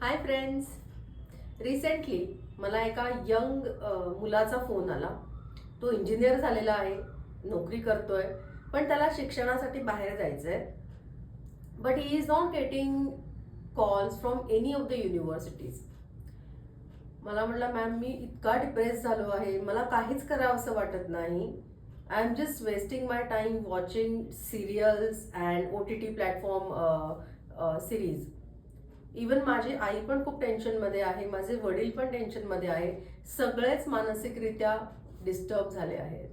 Hi friends. Recently मला एका young मुलाचा फोन आला. तो इंजिनियर झालेला आहे, नोकरी करतोय, पण त्याला शिक्षणासाठी बाहेर जायचं आहे. But he is not getting calls from any of the universities. मला म्हटलं, मॅम मी इतका डिप्रेस झालो आहे, मला काहीच करावंसं वाटत नाही. I am just wasting my time watching serials and OTT platform series. Even माझी आई पण खूप टेन्शनमध्ये आहे, माझे वडील पण टेन्शनमध्ये आहे, सगळेच मानसिकरित्या डिस्टर्ब झाले आहेत.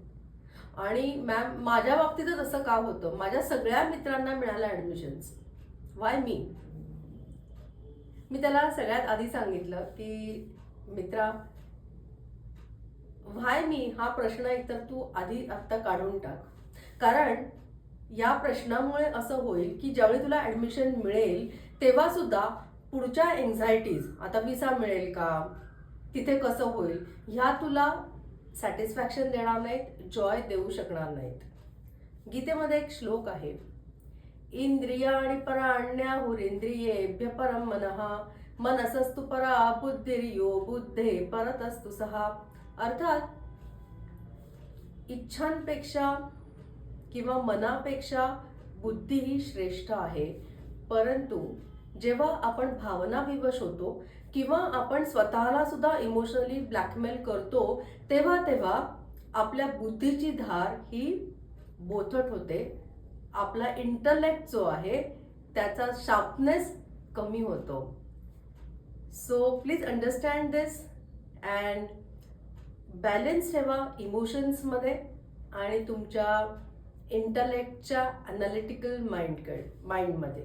आणि मॅम माझ्या बाबतीतच असं का होतं? माझ्या सगळ्या मित्रांना मिळालं ॲडमिशन्स, वाय मी त्याला सगळ्यात आधी सांगितलं की मित्रा, व्हाय मी हा प्रश्न एकतर तू आधी आत्ता काढून टाक. कारण या प्रश्नामुळे असं होईल की ज्यावेळी तुला ॲडमिशन मिळेल तेव्हा सुद्धा पुढच्या एन्झायटीज, आता विसा मिळेल का, तिथे कसं होईल, ह्या तुला सॅटिस्फॅक्शन देणार नाहीत, जॉय देऊ शकणार नाहीत. गीतेमध्ये एक श्लोक आहे, इंद्रियाणि पराण्याहुरिंद्रियेभ्य परम मनः मनसस्तु परा बुद्धिर्यो बुद्धे परतस्तु सहा. अर्थात इच्छांपेक्षा किंवा मनापेक्षा बुद्धी ही श्रेष्ठ आहे. परंतु जेव्हा आपण भावनाविवश होतो किंवा आपण स्वतःला सुद्धा इमोशनली ब्लॅकमेल करतो, तेव्हा तेव्हा आपल्या बुद्धीची धार ही बोथट होते. आपला इंटलेक्ट जो आहे त्याचा शार्पनेस कमी होतो. So please understand this and balance ठेवा इमोशन्समध्ये आणि तुमच्या इंटलेक्टच्या अनालिटिकल माइंडमध्ये.